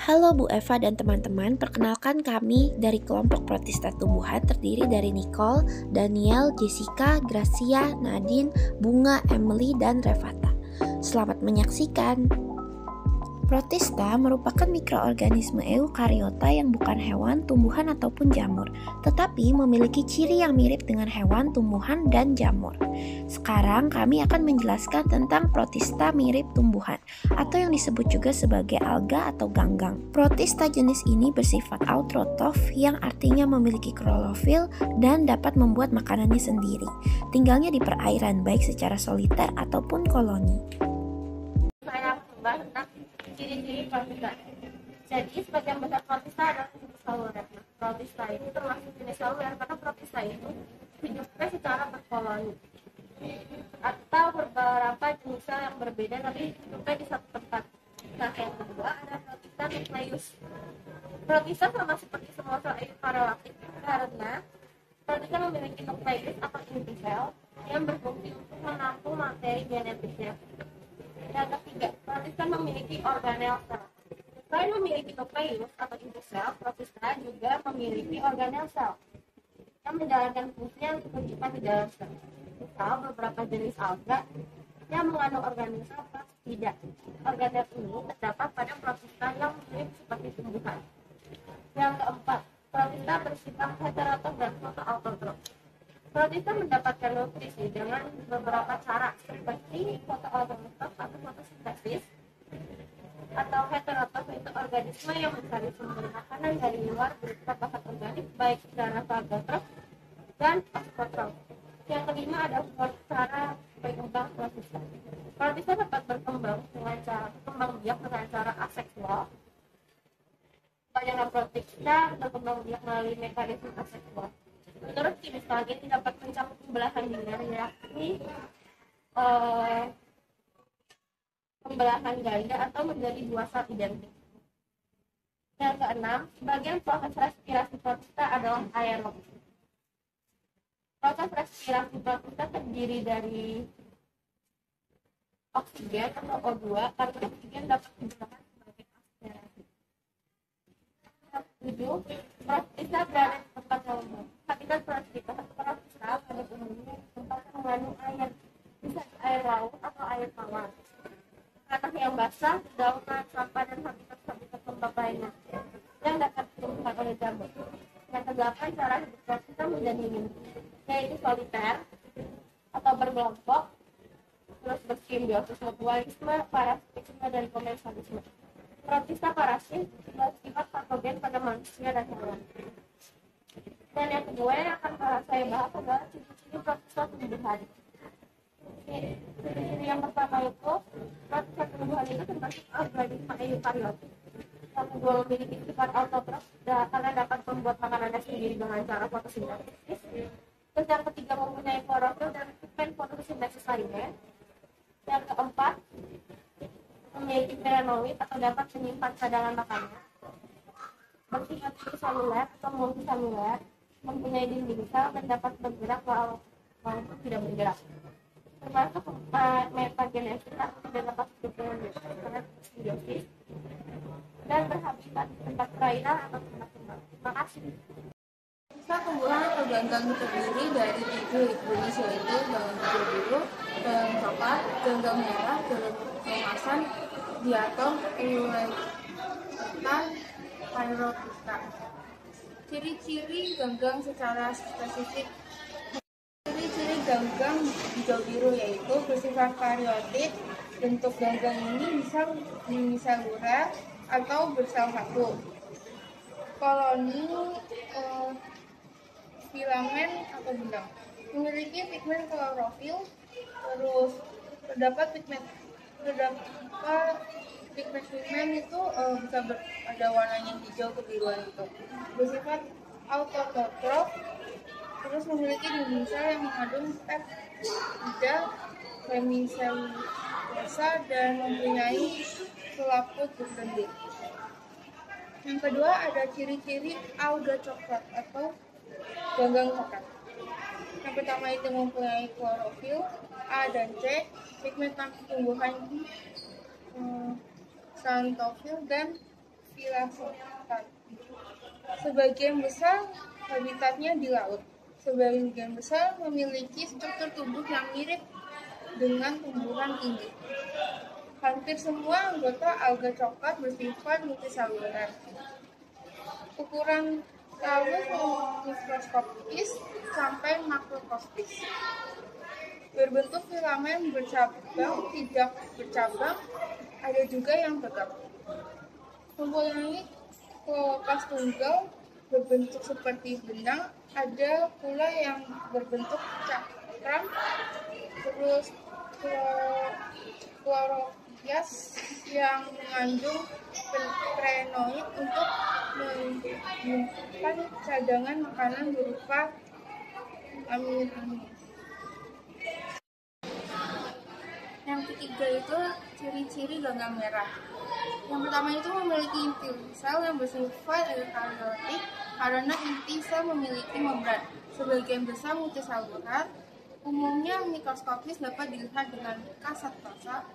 Halo Bu Eva dan teman-teman, perkenalkan kami dari kelompok Protista Tumbuhan terdiri dari Nicole, Daniel, Jessica, Gracia, Nadine, Bunga, Emily, dan Revata. Selamat menyaksikan. Protista merupakan mikroorganisme eukariota yang bukan hewan, tumbuhan, ataupun jamur, tetapi memiliki ciri yang mirip dengan hewan, tumbuhan, dan jamur. Sekarang kami akan menjelaskan tentang protista mirip tumbuhan, atau yang disebut juga sebagai alga atau ganggang. Protista jenis ini bersifat autotrof, yang artinya memiliki klorofil dan dapat membuat makanannya sendiri. Tinggalnya di perairan, baik secara soliter ataupun koloni. Tentang ciri-ciri protista. Jadi sebagian besar protista adalah jenis seluler. Protista ini termasuk jenis seluler karena protista itu hidupnya secara berkoloni atau beberapa jenis sel yang berbeda tapi hidupnya di satu tempat. Nah, yang kedua ada protista nukleus. Protista sama seperti semua sel eukariotik karena protista memiliki nukleus atau inti sel yang berfungsi untuk menampung materi genetiknya. Yang ketiga, protista memiliki organel sel. Selain memiliki nukleus atau inti sel, protista juga memiliki organel sel yang menjalankan fungsinya untuk menyimpan di dalam sel. Misal beberapa jenis alga yang mengandung organel sel atau tidak. Organel ini terdapat pada protista yang mirip seperti tumbuhan. Yang keempat, protista bersifat heterotrof dan fotoautotrof. Protista mendapatkan nutrisi dengan beberapa cara seperti fotoautotrof atau fotosintesis, atau heterotrof yaitu organisme yang mencari sumber makanan dari luar berupa bahan organik baik secara fagotrof dan autotrof. Yang kelima ada cara berkembang protista. Protista dapat berkembang dengan cara biak dengan cara aseksual. Kebanyakan protista berkembang biak melalui mekanisme aseksual. Menurut jenis target dapat mencakup pembelahan linear, yakni pembelahan ganda atau menjadi dua sel identik. Yang keenam, sebagian proses respirasi protista adalah aerob. Proses respirasi protista terdiri dari oksigen atau O2 karena oksigen dapat digunakan sebagai aspirasi. Yang 7, protista berada di tempat yang lembab. Habitat protista pada umumnya tempat yang mengandung air, bisa air laut atau air tawar. Tanah yang basah, dedaunan, sampah, dan habitat lembab lainnya yang dapat ditemukan oleh jamur. Yang kedelapan, cara hidup protista menjadi ini, yaitu soliter atau berkelompok, terus bersimbiosis mutualisme, parasitisme, dan komensalisme. Protista parasit bersifat patogen pada manusia dan hewan. Dan yang kedua yang akan saya bahas adalah ciri-ciri protista tumbuhan. Ciri-ciri yang pertama itu protista tumbuhan itu termasuk organisme eukariotik. Yang kedua memiliki sifat autotrof karena dapat membuat makanannya sendiri dengan cara fotosintesis. Terus yang ketiga mempunyai klorofil dan pigmen fotosintesis lainnya. Yang keempat memiliki meranoid atau dapat menyimpan cadangan makannya. Bersifat seluler atau multiseluler, mempunyai dinding sel dan dapat bergerak walaupun tidak bergerak. Termasuk metagenesis atau tidak dapat hidup dengan karena simbiosis dan berhabitat di tempat perairan atau tempat kembang. Terima kasih. Protista tumbuhan atau ganggang terdiri dari 7 jenis yaitu ganggang hijau biru, ganggang coklat, ganggang merah, ganggang kemasan, diatom, eulerta, pyropista. Ciri-ciri ganggang secara spesifik. Ciri-ciri ganggang hijau biru yaitu bersifat karyotik. Bentuk ganggang ini bisa uniseluler atau bersel satu. Koloni filamen atau benang. Memiliki pigmen klorofil. Terus terdapat pigmen itu bisa ada warnanya hijau kebiruan itu. Bersifat autotrof. Terus memiliki dinding sel yang mengandung peptida, hemiselulosa, dan mempunyai selaput berbentuk. Yang kedua ada ciri-ciri alga coklat atau ganggang coklat. Yang pertama itu mempunyai klorofil A dan C, pigmen tumbuhan xanthophyll dan filosofikan. Sebagian besar habitatnya di laut. Sebagian besar memiliki struktur tubuh yang mirip dengan tumbuhan tinggi. Hampir semua anggota alga coklat bersifat multiseluler. Ukuran talus mikroskopis sampai makroskopis. Berbentuk filamen bercabang, tidak bercabang, ada juga yang tegak. Mempunyai klopas tunggal berbentuk seperti benang, ada pula yang berbentuk cakram, terus klorofias yang mengandung krenoid untuk menyimpan cadangan makanan berupa amin-amin. Yang ketiga itu ciri-ciri ganggang merah. Yang pertama itu memiliki inti sel yang bersifat eukariotik karena inti sel memiliki membran. Sebagian besar multiselular, umumnya mikroskopis dapat dilihat dengan kasat mata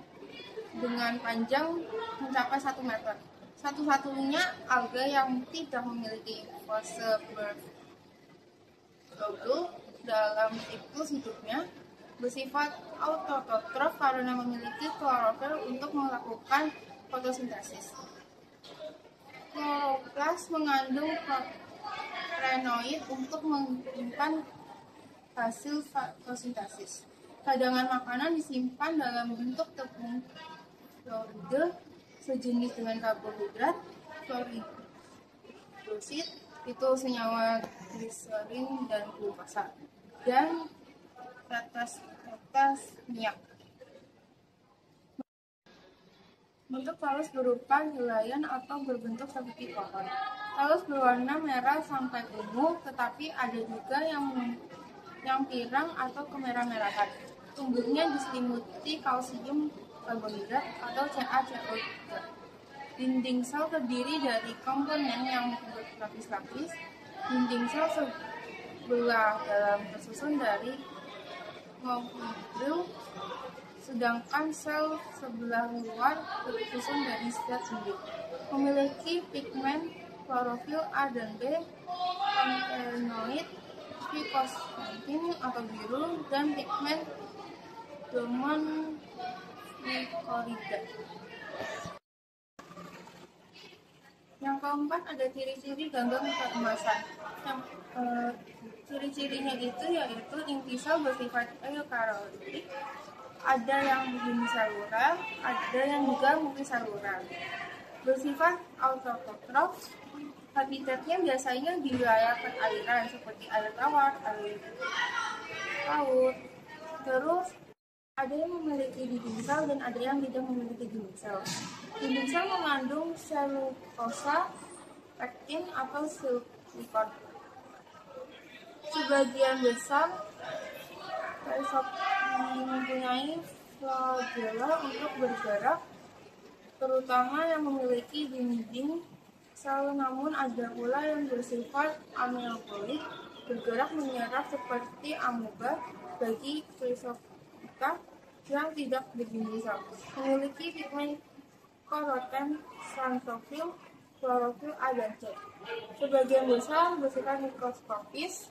dengan panjang mencapai 1 meter. Satu-satunya alga yang tidak memiliki fase berglobul dalam siklus hidupnya bersifat autotrof karena memiliki klorofil untuk melakukan fotosintesis. Kloroplas mengandung krenoid untuk menyimpan hasil fotosintesis. Cadangan makanan disimpan dalam bentuk tepung klorida sejenis dengan karbohidrat, kloridosid itu senyawa gliserin dan glukosa, dan tetes minyak. Bentuk talus berupa helaian atau berbentuk seperti pohon. Talus berwarna merah sampai ungu, tetapi ada juga yang pirang atau kemerah-merahan. Tumbuhnya diselimuti kalsium karbonhidrat atau CaCO3. Dinding sel terdiri dari komponen yang berlapis-lapis. Dinding sel sebelah dalam tersusun dari glomerul, sedangkan sel sebelah luar tersusun dari zat sendiri. Memiliki pigmen klorofil A dan B, pantenoid, phycoxanthin atau biru, dan pigmen dormant glycorida. Yang keempat ada ciri-ciri ganggang keemasan. Ciri-cirinya itu yaitu inti sel bersifat eukariotik, ada yang uniselular, ada yang juga multiselular. Bersifat autotrof, habitatnya biasanya di wilayah perairan seperti air tawar, air laut. Terus ada yang memiliki dinding sel dan ada yang tidak memiliki dinding sel. Dinding sel mengandung selulosa, pektin atau silikon. Sebagian besar mempunyai flagella untuk bergerak, terutama yang memiliki dinding sel, namun ada pula yang bersifat amoeboid, bergerak menyerap seperti amoeba bagi Chrysophyta yang tidak berdinding sel. Memiliki pigmen koroten, xanthofil, klorofil A dan C. Sebagian besar bersifat mikroskopis,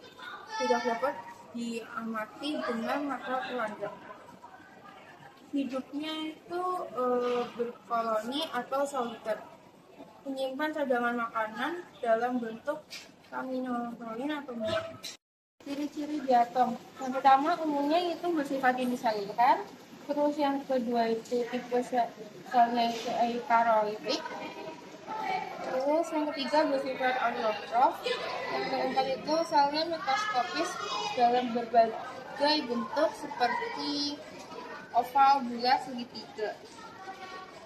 tidak dapat diamati dengan mata telanjang. Hidupnya itu berkoloni atau soliter, menyimpan cadangan makanan dalam bentuk aminoprotein atau minyak. Ciri-ciri diatom. Yang pertama umumnya itu bersifat uniselular. Terus yang kedua itu tipe selnya itu eukariotik. Terus yang ketiga bersifat autotrof. Yang keempat itu selnya mikroskopis dalam berbagai bentuk seperti oval, bulat, segitiga.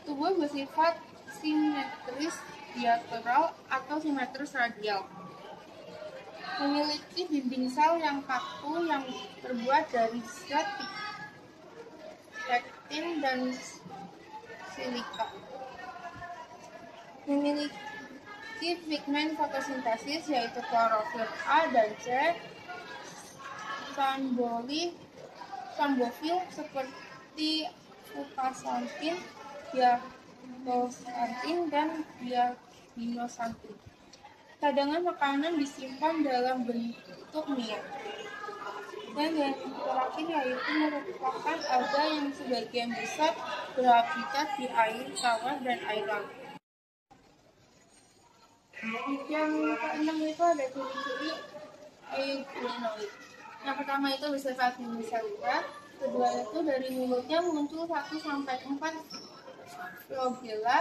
Tubuh bersifat simetris bilateral atau simetris radial. Memiliki dinding sel yang kaku yang terbuat dari zat pektin dan silika. Memiliki pigmen fotosintesis yaitu klorofil A dan C, sambofil seperti fukaxanthin, diazoxanthin, dan Ginosanthri. Cadangan makanan disimpan dalam bentuk niat. Dan yang terakhir yaitu merupakan alga yang sebagian besar berhabitat di air tawar dan air laut. Yang keenam itu ada ciri-ciri euglenoid. Yang pertama itu bersifat uniselular, kedua itu dari mulutnya muncul 1-4 flagella.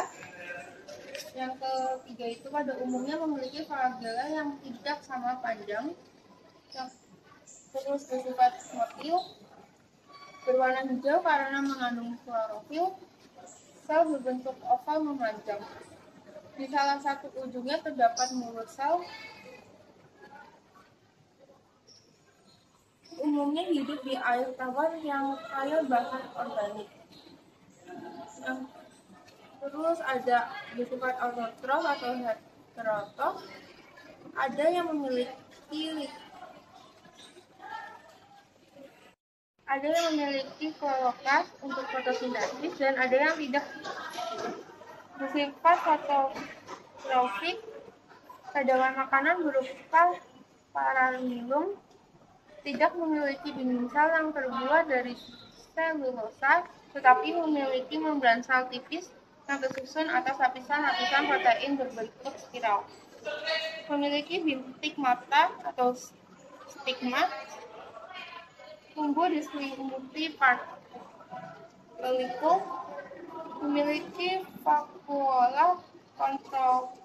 Yang ketiga itu pada umumnya memiliki flagella yang tidak sama panjang. Terus bersifat motil, berwarna hijau karena mengandung klorofil, sel berbentuk oval memanjang. Di salah satu ujungnya terdapat mulut sel. Umumnya hidup di air tawar yang kaya bahan organik. Terus ada bersifat autotrof atau heterotrof. Ada yang memiliki kloroplast untuk fotosintesis dan ada yang tidak. Bersifat fototrofik, cadangan makanan berupa paralilum tidak memiliki dinding sel yang terbuat dari selulosa, tetapi memiliki membran sel tipis yang tersusun atas lapisan-lapisan protein berbentuk spiral. Memiliki bintik mata atau stigma, tumbuh di selimuti part pelikum, memiliki vakuola kontroktil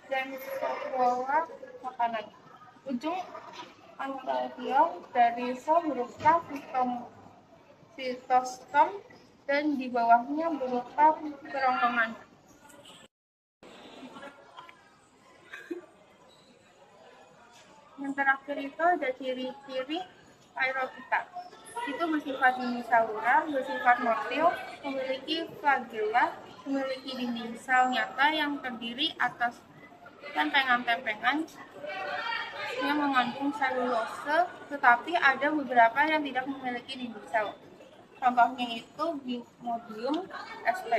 dan vakuola makanan. Ujung anterior dari sel berupa sitostom dan di bawahnya berupa kerongkongan. Yang terakhir itu ada ciri-ciri Pyrrhopita. Itu bersifat unicellular, bersifat motil, memiliki flagella, memiliki dinding sel nyata yang terdiri atas tempengan-tempengan yang mengandung selulose, tetapi ada beberapa yang tidak memiliki dinding sel. Contohnya itu Bimodium sp.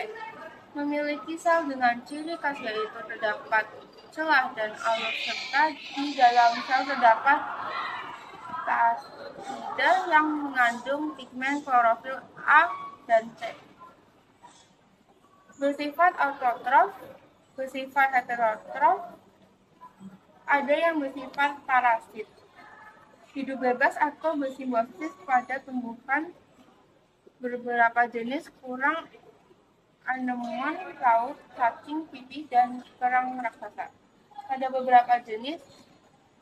Memiliki sel dengan ciri khas yaitu terdapat celah dan alur serta di dalam sel terdapat plasida yang mengandung pigmen klorofil A dan C. Bersifat autotrof, bersifat heterotrof, ada yang bersifat parasit. Hidup bebas atau bersimbiosis pada tumbuhan beberapa jenis kurang anemon laut, cacing, pipih, dan kerang raksasa. Pada beberapa jenis,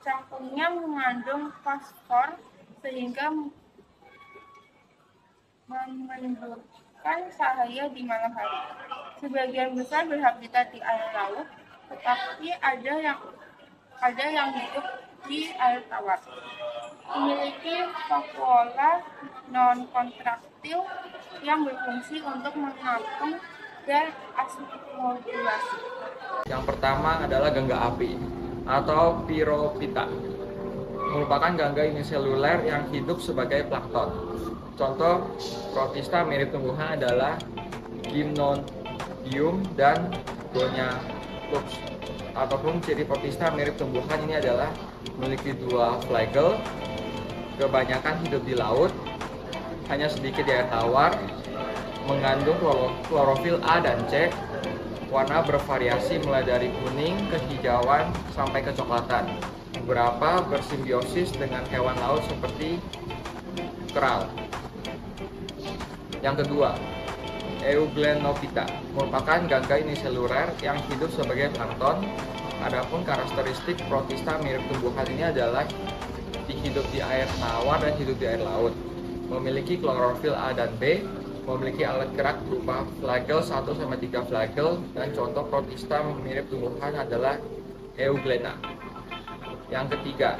cangkungnya mengandung fosfor sehingga menimbulkan cahaya di malam hari. Sebagian besar berhabitat di air laut, tetapi ada yang hidup di air tawar. Memiliki vakuola non-kontraktil yang berfungsi untuk menampung dan osmodulasi. Yang pertama adalah gangga api atau Pyrrhopita, merupakan gangga uniseluler yang hidup sebagai plankton. Contoh protista mirip tumbuhan adalah Gymnodium dan Goniathus. Ataupun ciri protista mirip tumbuhan ini adalah memiliki 2 flagel, kebanyakan hidup di laut, hanya sedikit di air tawar, mengandung klorofil A dan C, warna bervariasi mulai dari kuning, kehijauan, sampai kecoklatan. Beberapa bersimbiosis dengan hewan laut seperti keral. Yang kedua, Euglenophyta merupakan gangga uniseluler yang hidup sebagai plankton. Adapun karakteristik protista mirip tumbuhan ini adalah hidup di air tawar dan hidup di air laut. Memiliki klorofil A dan B, memiliki alat gerak berupa flagel 1-3 flagel, dan contoh protista mirip tumbuhan adalah Euglena. Yang ketiga,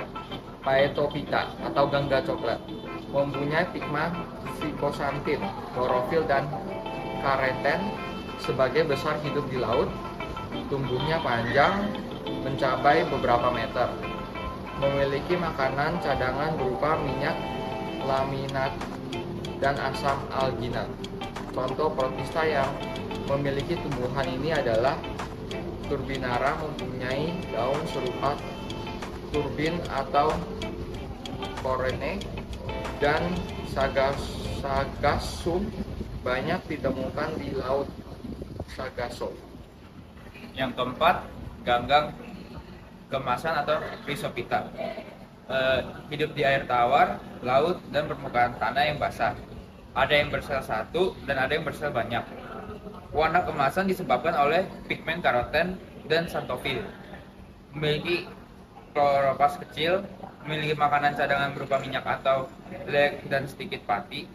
Phaetophyta atau gangga coklat, mempunyai pigma phycoxanthin, klorofil dan kareten, sebagai besar hidup di laut, tumbuhnya panjang mencapai beberapa meter, memiliki makanan cadangan berupa minyak laminat dan asam alginat. Contoh protista yang memiliki tumbuhan ini adalah Turbinara, mempunyai daun serupa turbin atau korene, dan Sargassum banyak ditemukan di Laut Sargasso. Yang keempat, ganggang kemasan atau Chrysophyta. Hidup di air tawar, laut, dan permukaan tanah yang basah. Ada yang bersel satu dan ada yang bersel banyak. Warna kemasan disebabkan oleh pigmen karoten dan xanthofil. Memiliki kloroplast kecil, memiliki makanan cadangan berupa minyak atau lek dan sedikit pati.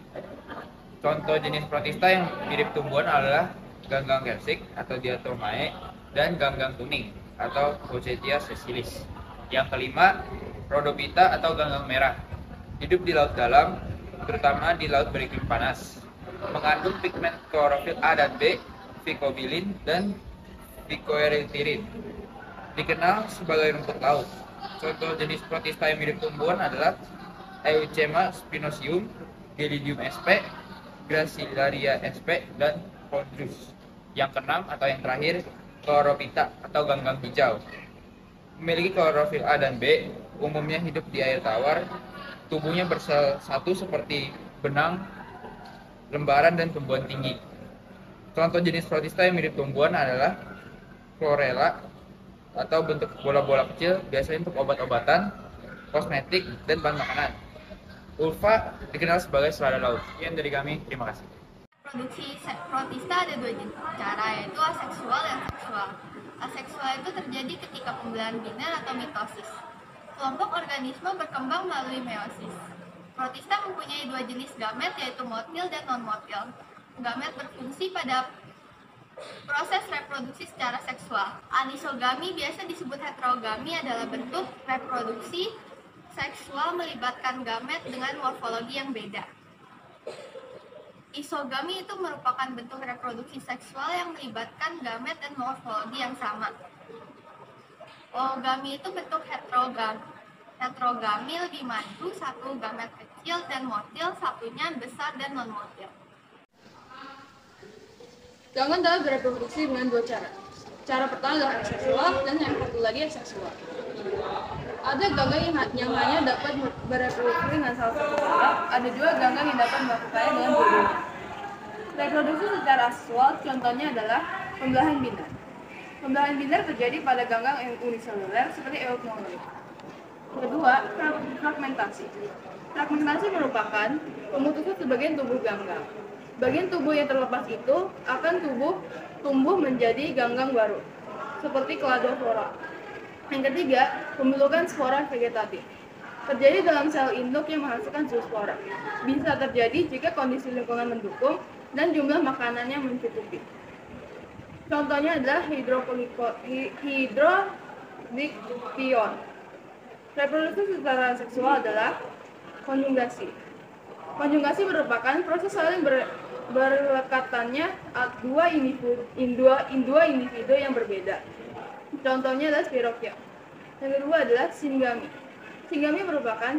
Contoh jenis protista yang mirip tumbuhan adalah ganggang kersik atau Diatomae dan ganggang kuning atau Pochetia sessilis. Yang kelima, Rhodophyta atau ganggang merah. Hidup di laut dalam, terutama di laut beriklim panas. Mengandung pigmen klorofil A dan B, vicobilin dan vicoerythrin. Dikenal sebagai rumput laut. Contoh jenis protista yang mirip tumbuhan adalah Euchema spinosum, Gelidium sp, Gracilaria sp, dan Chondrus. Yang keenam atau yang terakhir, Chlorophyta atau ganggang hijau. Memiliki klorofil A dan B, umumnya hidup di air tawar. Tubuhnya bersel satu seperti benang, lembaran, dan tumbuhan tinggi. Contoh jenis protista yang mirip tumbuhan adalah Chlorella atau bentuk bola-bola kecil, biasanya untuk obat-obatan, kosmetik, dan bahan makanan. Ulva dikenal sebagai selada laut. Sekian dari kami, terima kasih. Produksi protista ada dua jenis cara, yaitu aseksual dan seksual. Aseksual itu terjadi ketika pembelahan binar atau mitosis. Kelompok organisme berkembang melalui meiosis. Protista mempunyai dua jenis gamet, yaitu motil dan non-motil. Gamet berfungsi pada proses reproduksi secara seksual. Anisogami, biasa disebut heterogami, adalah bentuk reproduksi seksual melibatkan gamet dengan morfologi yang beda. Isogami itu merupakan bentuk reproduksi seksual yang melibatkan gamet dan morfologi yang sama. Oogami itu bentuk heterogami. Heterogami lebih maju, satu gamet kecil dan motil, satunya besar dan non-motil. Ganggang dapat bereproduksi dengan dua cara. Cara pertama adalah aseksual dan yang satu lagi aseksual. Ada ganggang yang hanya dapat bereproduksi dengan salah satu cara, ada juga ganggang yang dapat melakukannya dengan dua-duanya. Reproduksi secara seksual contohnya adalah pembelahan binar. Pembelahan binar terjadi pada ganggang yang uniseluler seperti Euchmonoid. Kedua, fragmentasi. Fragmentasi merupakan pemutusan sebagian tubuh ganggang. Bagian tubuh yang terlepas itu akan tumbuh menjadi ganggang baru, seperti Cladoflora. Yang ketiga, pembentukan spora vegetatif. Terjadi dalam sel induk yang menghasilkan zoospora. Bisa terjadi jika kondisi lingkungan mendukung dan jumlah makanannya mencukupi. Contohnya adalah hydrodictyon. Reproduksi secara seksual adalah konjugasi. Konjugasi merupakan proses saling berlekatannya dua individu yang berbeda. Contohnya adalah spirokia. Yang kedua adalah singami. Singami merupakan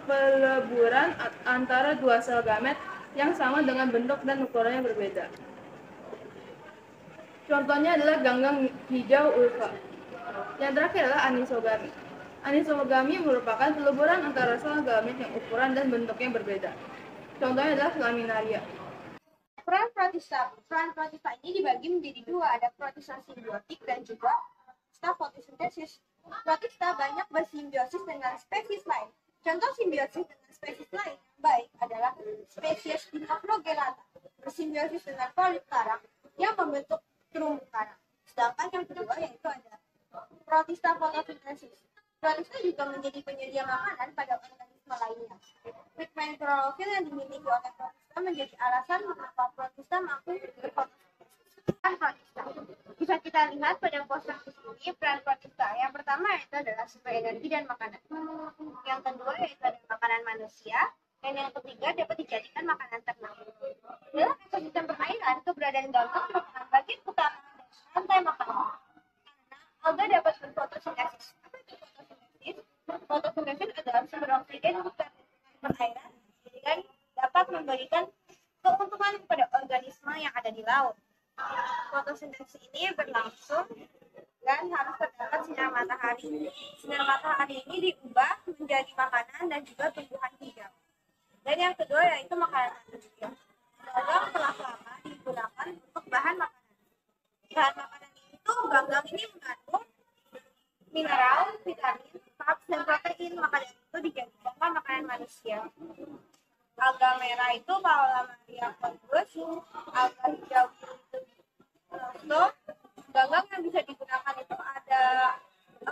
peleburan antara dua sel gamet yang sama dengan bentuk dan ukurannya berbeda. Contohnya adalah ganggang hijau ulva. Yang terakhir adalah anisogami. Anisogami merupakan peleburan antara sel gamet yang ukuran dan bentuknya berbeda. Contohnya adalah laminaria. Peran protista ini dibagi menjadi dua, ada protista simbiotik dan juga fotosintesis. Protista banyak bersimbiosis dengan spesies lain. Contoh simbiosis dengan spesies lain yang baik adalah spesies Dinoflagellata bersimbiosis dengan polip karang yang membentuk terumbu karang. Sedangkan yang kedua yaitu ada protista fotosintesis. Protista juga menjadi penyedia makanan pada organisme lainnya. Pigmen klorofil yang dimiliki oleh protista menjadi alasan mengapa protista mampu berfotosintesis. Protista bisa kita lihat pada poster ini peran protista. Yang pertama yaitu adalah sumber energi dan makanan. Yang kedua yaitu ada makanan manusia. Dan yang ketiga dapat dijadikan makanan ternak. Dalam ekosistem perairan, keberadaan ganggang merupakan bagian utama dari rantai makanan. Karena alga dapat berfotosintesis. Apa itu fotosintesis? Fotosintesis adalah sumber oksigen di perairan dan dapat memberikan keuntungan kepada organisme yang ada di laut. Fotosintesis ini berlangsung dan harus terdapat sinar matahari. Sinar matahari ini diubah menjadi makanan dan juga tumbuhan hijau. Dan yang kedua yaitu makanan manusia. Ganggang telah lama digunakan untuk bahan makanan. Bahan makanan itu ganggang ini mengandung mineral, vitamin, carbs, dan protein. Maka dari itu dijadikan makanan manusia. Alga merah itu Paulamaria convus, alga hijau itu Rosno. Ganggang yang bisa digunakan itu ada 4.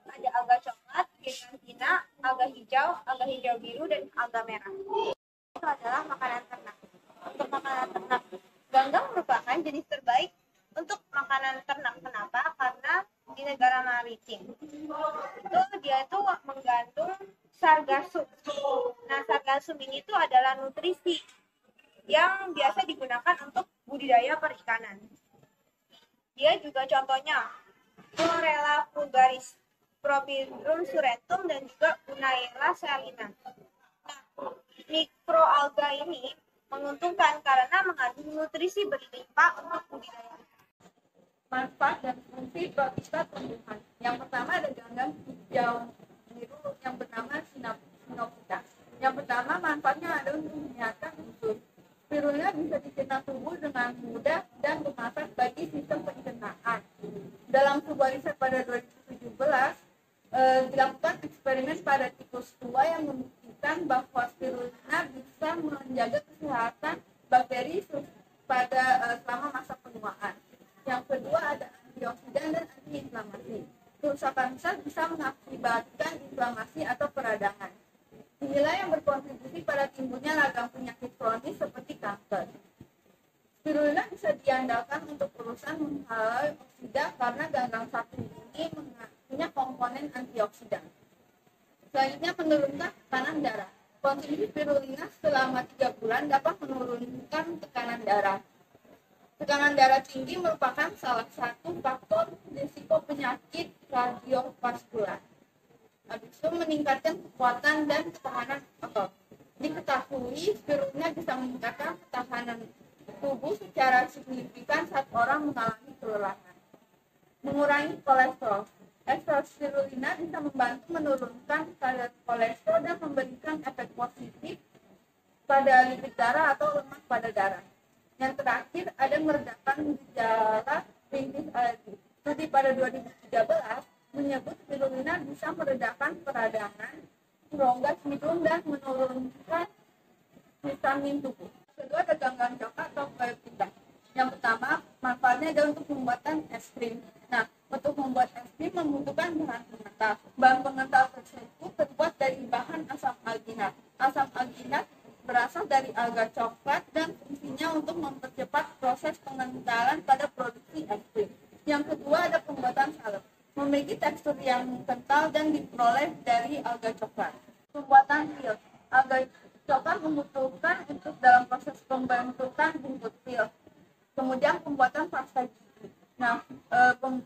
Ada alga coklat, gigantina, alga hijau biru, dan alga merah. Itu adalah makanan ternak. Untuk makanan ternak, ganggang merupakan jenis terbaik untuk makanan ternak. Kenapa? Karena di negara maritim itu dia itu mengandung sargassum. Nah, sargassum ini itu adalah nutrisi yang biasa digunakan untuk budidaya perikanan. Dia juga contohnya Chlorella vulgaris, Propyrus surentum, dan juga Unaella salina. Nah, mikroalga ini menguntungkan karena mengandung nutrisi berlimpah untuk budidaya. Manfaat dan fungsi protista tumbuhan. Yang pertama ada ganggang hijau biru yang bernama Sinophyta. Yang pertama manfaatnya ada untuk menyehatkan usus. Spirulina bisa dicerna tubuh dengan mudah dan bermanfaat bagi sistem pencernaan. Dalam sebuah riset pada 2017 dilakukan eksperimen pada tikus tua yang membuktikan bahwa spirulina bisa menjaga kesehatan bakteri pada selama masa penuaan. Yang kedua ada antioksidan dan antiinflamasi. Kerusakan sel bisa mengakibatkan inflamasi atau peradangan. Inilah yang berkontribusi pada timbulnya ragam penyakit kronis seperti kanker. Spirulina bisa diandalkan untuk urusan menghalau oksida karena ganggang satu ini punya komponen antioksidan. Selanjutnya menurunkan tekanan darah. Konsumsi spirulina selama 3 bulan dapat menurunkan tekanan darah. Tekanan darah tinggi merupakan salah satu faktor risiko penyakit kardiovaskular. Habis itu meningkatkan kekuatan dan ketahanan otot. Diketahui spirulina bisa meningkatkan ketahanan tubuh secara signifikan saat orang mengalami kelelahan. Mengurangi kolesterol. Ekstrak spirulina bisa membantu menurunkan kadar kolesterol dan memberikan efek positif pada lipid darah atau lemak pada darah. Yang terakhir ada meredakan gejala rintis alergi. Studi pada 2013 menyebut spirulina bisa meredakan peradangan, rongga hidung, dan menurunkan vitamin tubuh. Kedua ada ganggang coklat atau peptida. Yang pertama, manfaatnya adalah untuk pembuatan es krim. Nah, untuk membuat es krim membutuhkan bahan pengental. Bahan pengental tersebut terbuat dari bahan asam alginat. Asam alginat berasal dari alga coklat dan fungsinya untuk mempercepat proses pengentalan pada produksi es krim. Yang kedua ada pembuatan salep. Memiliki tekstur yang kental dan diperoleh dari alga coklat. Pembuatan pil. Alga coklat membutuhkan untuk dalam proses pembentukan buntut pil. Kemudian pembuatan pasta gigi. Nah,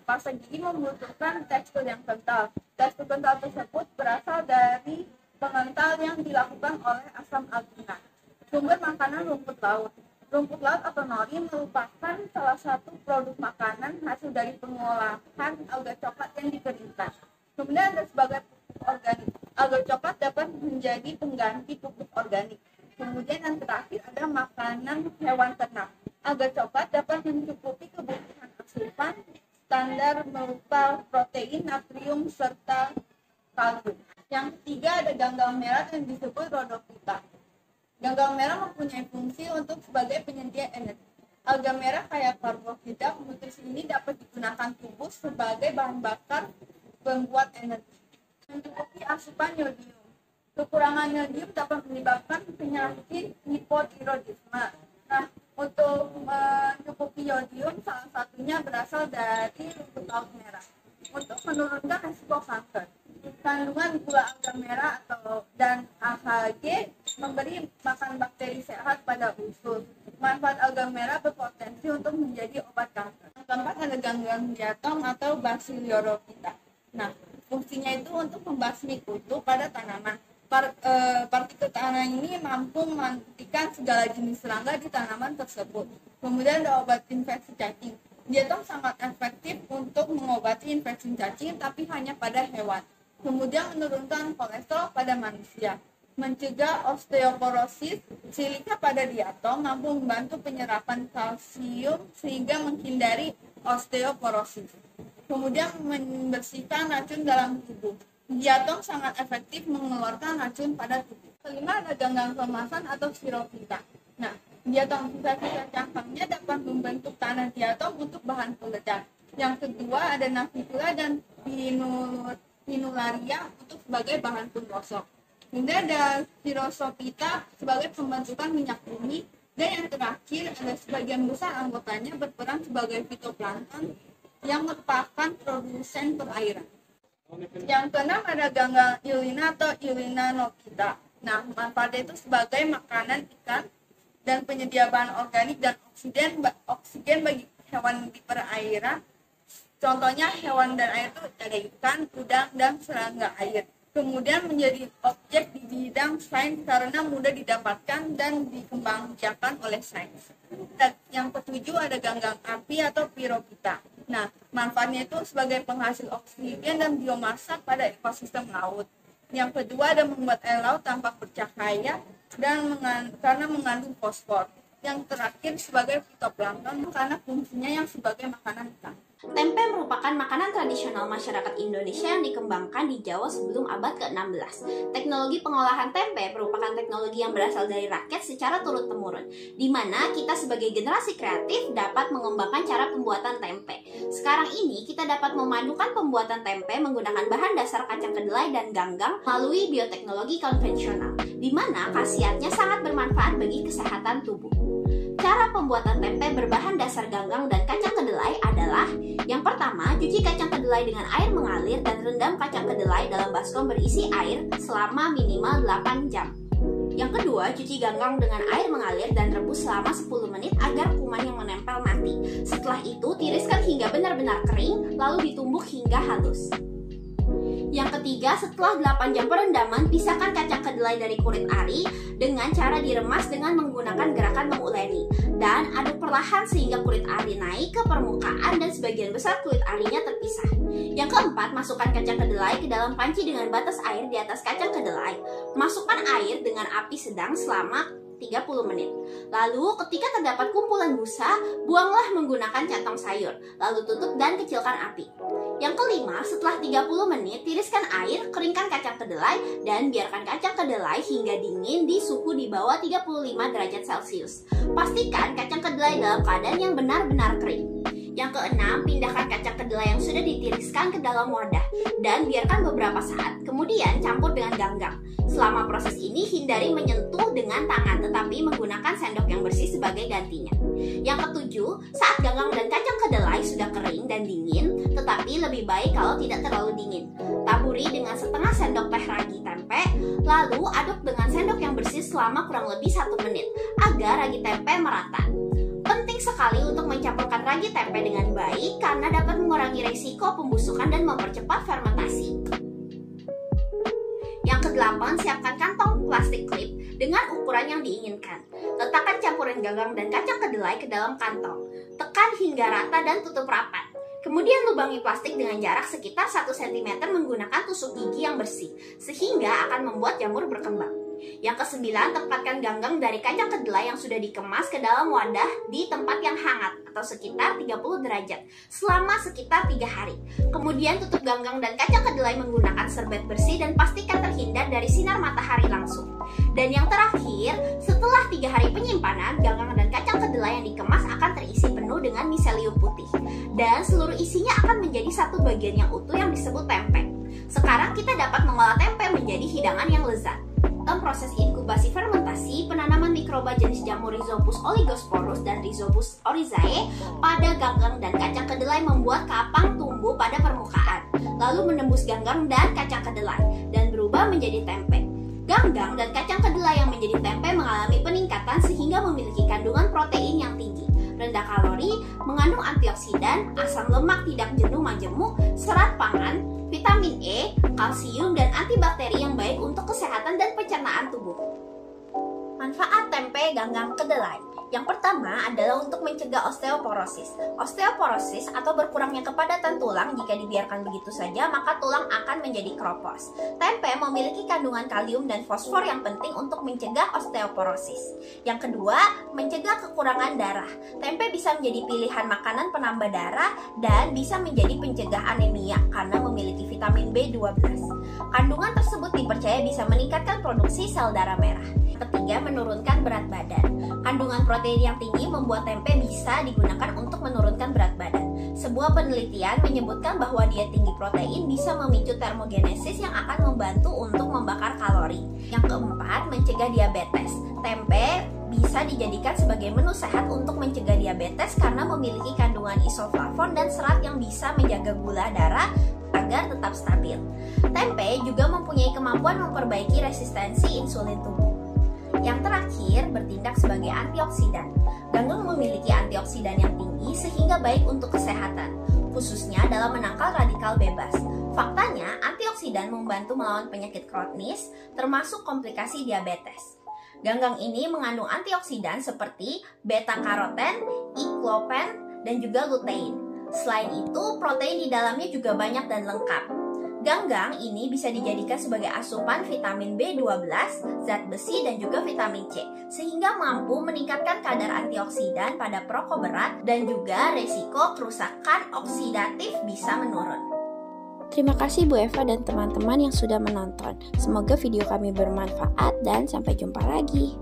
pasta gigi membutuhkan tekstur yang kental. Tekstur kental tersebut berasal dari pengental yang dilakukan oleh asam alginat. Sumber makanan rumput laut. Rumput laut atau nori merupakan salah satu produk makanan hasil dari pengolahan alga coklat yang dikeringkan. Kemudian ada sebagai pupuk organik. Alga coklat dapat menjadi pengganti pupuk organik. Kemudian yang terakhir ada makanan hewan ternak. Alga coklat dapat mencukupi kebutuhan asupan standar berupa protein, natrium, serta kalium. Yang ketiga ada ganggang merah yang disebut rhodophyta. Ganggang merah mempunyai fungsi untuk sebagai penyedia energi. Alga merah kaya karbohidrat, nutrisi ini dapat digunakan tubuh sebagai bahan bakar pembuat energi. Mencukupi asupan yodium. Kekurangan yodium dapat menyebabkan penyakit hipotiroidisme. Nah, untuk mencukupi yodium salah satunya berasal dari rumput laut merah. Untuk menurunkan risiko kanker. Kandungan gula alga merah dan AHG memberi makan bakteri sehat pada usus. Manfaat alga merah berpotensi untuk menjadi obat kanker. Yang keempat ada ganggang diatom atau Basilorophyta. Nah, fungsinya itu untuk membasmi kutu pada tanaman. partikel tanah ini mampu mematikan segala jenis serangga di tanaman tersebut. Kemudian ada obat infeksi cacing. Diatom sangat efektif untuk mengobati infeksi cacing, tapi hanya pada hewan. Kemudian menurunkan kolesterol pada manusia. Mencegah osteoporosis, silika pada diatom mampu membantu penyerapan kalsium sehingga menghindari osteoporosis. Kemudian membersihkan racun dalam tubuh. Diatom sangat efektif mengeluarkan racun pada tubuh. Kelima ada ganggang kemasan atau spirophyta. Nah, diatom sisa-sisa cangkangnya dapat membentuk tanah diatom untuk bahan peledak. Yang kedua ada navicula dan pinularia untuk sebagai bahan penggosok. Kemudian ada spirosopita sebagai pembentukan minyak bumi. Dan yang terakhir ada sebagian besar anggotanya berperan sebagai fitoplankton yang merupakan produsen perairan. Yang keenam ada ganggang Iulina atau Iulina nokita. Nah, manfaatnya itu sebagai makanan ikan dan penyedia bahan organik dan oksigen bagi hewan di perairan. Contohnya hewan dan air itu ada ikan, udang, dan serangga air. Kemudian menjadi objek di bidang sains karena mudah didapatkan dan dikembangbiakan oleh sains. Dan yang ketujuh ada ganggang api atau pirophyta. Nah, manfaatnya itu sebagai penghasil oksigen dan biomasa pada ekosistem laut. Yang kedua ada membuat air laut tampak bercahaya dan karena mengandung fosfor. Yang terakhir sebagai fitoplankton karena fungsinya yang sebagai makanan ikan. Tempe merupakan makanan tradisional masyarakat Indonesia yang dikembangkan di Jawa sebelum abad ke-16. Teknologi pengolahan tempe merupakan teknologi yang berasal dari rakyat secara turun-temurun, di mana kita sebagai generasi kreatif dapat mengembangkan cara pembuatan tempe. Sekarang ini kita dapat memadukan pembuatan tempe menggunakan bahan dasar kacang kedelai dan ganggang melalui bioteknologi konvensional, di mana khasiatnya sangat bermanfaat bagi kesehatan tubuh. Cara pembuatan tempe berbahan dasar ganggang dan kacang kedelai adalah: yang pertama, cuci kacang kedelai dengan air mengalir dan rendam kacang kedelai dalam baskom berisi air selama minimal 8 jam. Yang kedua, cuci ganggang dengan air mengalir dan rebus selama 10 menit agar kuman yang menempel mati. Setelah itu, tiriskan hingga benar-benar kering, lalu ditumbuk hingga halus. Yang ketiga, setelah 8 jam perendaman, pisahkan kacang kedelai dari kulit ari dengan cara diremas dengan menggunakan gerakan menguleni dan aduk perlahan sehingga kulit ari naik ke permukaan dan sebagian besar kulit arinya terpisah. Yang keempat, masukkan kacang kedelai ke dalam panci dengan batas air di atas kacang kedelai. Masukkan air dengan api sedang selama 30 menit. Lalu ketika terdapat kumpulan busa, buanglah menggunakan kantong sayur, lalu tutup dan kecilkan api. Yang kelima, setelah 30 menit, tiriskan air, keringkan kacang kedelai, dan biarkan kacang kedelai hingga dingin di suhu di bawah 35 derajat Celcius. Pastikan kacang kedelai dalam keadaan yang benar-benar kering. Yang keenam, pindahkan kacang kedelai yang sudah ditiriskan ke dalam wadah dan biarkan beberapa saat. Kemudian campur dengan ganggang. Selama proses ini hindari menyentuh dengan tangan, tetapi menggunakan sendok yang bersih sebagai gantinya. Yang ketujuh, saat ganggang dan kacang kedelai sudah kering dan dingin, tetapi lebih baik kalau tidak terlalu dingin. Taburi dengan setengah sendok teh ragi tempe, lalu aduk dengan sendok yang bersih selama kurang lebih 1 menit agar ragi tempe merata. Penting sekali untuk mencampurkan ragi tempe dengan baik karena dapat mengurangi risiko pembusukan dan mempercepat fermentasi. Yang kedelapan, siapkan kantong plastik klip dengan ukuran yang diinginkan. Letakkan campuran ganggang dan kacang kedelai ke dalam kantong. Tekan hingga rata dan tutup rapat. Kemudian lubangi plastik dengan jarak sekitar 1 cm menggunakan tusuk gigi yang bersih, sehingga akan membuat jamur berkembang. Yang kesembilan, tempatkan ganggang dari kacang kedelai yang sudah dikemas ke dalam wadah di tempat yang hangat atau sekitar 30 derajat selama sekitar 3 hari. Kemudian tutup ganggang dan kacang kedelai menggunakan serbet bersih dan pastikan terhindar dari sinar matahari langsung. Dan yang terakhir, setelah 3 hari penyimpanan, ganggang dan kacang kedelai yang dikemas akan terisi penuh dengan miselium putih dan seluruh isinya akan menjadi satu bagian yang utuh yang disebut tempe. Sekarang kita dapat mengolah tempe menjadi hidangan yang lezat. Dalam proses inkubasi fermentasi, penanaman mikroba jenis jamur Rhizopus oligosporus dan Rhizopus oryzae pada ganggang dan kacang kedelai membuat kapang tumbuh pada permukaan, lalu menembus ganggang dan kacang kedelai dan berubah menjadi tempe. Ganggang dan kacang kedelai yang menjadi tempe mengalami peningkatan sehingga memiliki kandungan protein yang tinggi, rendah kalori, mengandung antioksidan, asam lemak tidak jenuh majemuk, serat pangan, vitamin E, kalsium, dan antibakteri yang baik untuk kesehatan dan pencernaan tubuh. Manfaat tempe ganggang kedelai. Yang pertama adalah untuk mencegah osteoporosis. Osteoporosis atau berkurangnya kepadatan tulang jika dibiarkan begitu saja, maka tulang akan menjadi kropos. Tempe memiliki kandungan kalium dan fosfor yang penting untuk mencegah osteoporosis. Yang kedua, mencegah kekurangan darah. Tempe bisa menjadi pilihan makanan penambah darah dan bisa menjadi pencegah anemia karena memiliki vitamin B12. Kandungan tersebut dipercaya bisa meningkatkan produksi sel darah merah. Ketiga, menurunkan berat badan. Kandungan protein yang tinggi membuat tempe bisa digunakan untuk menurunkan berat badan. Sebuah penelitian menyebutkan bahwa diet tinggi protein bisa memicu termogenesis yang akan membantu untuk membakar kalori. Yang keempat, mencegah diabetes. Tempe bisa dijadikan sebagai menu sehat untuk mencegah diabetes karena memiliki kandungan isoflavon dan serat yang bisa menjaga gula darah agar tetap stabil. Tempe juga mempunyai kemampuan memperbaiki resistensi insulin tubuh. Yang terakhir, bertindak sebagai antioksidan. Ganggang memiliki antioksidan yang tinggi sehingga baik untuk kesehatan, khususnya dalam menangkal radikal bebas. Faktanya, antioksidan membantu melawan penyakit kronis, termasuk komplikasi diabetes. Ganggang ini mengandung antioksidan seperti beta-karoten, iclopen, dan juga lutein. Selain itu, protein di dalamnya juga banyak dan lengkap. Ganggang ini bisa dijadikan sebagai asupan vitamin B12, zat besi, dan juga vitamin C, sehingga mampu meningkatkan kadar antioksidan pada perokok berat dan juga resiko kerusakan oksidatif bisa menurun. Terima kasih Bu Eva dan teman-teman yang sudah menonton. Semoga video kami bermanfaat dan sampai jumpa lagi.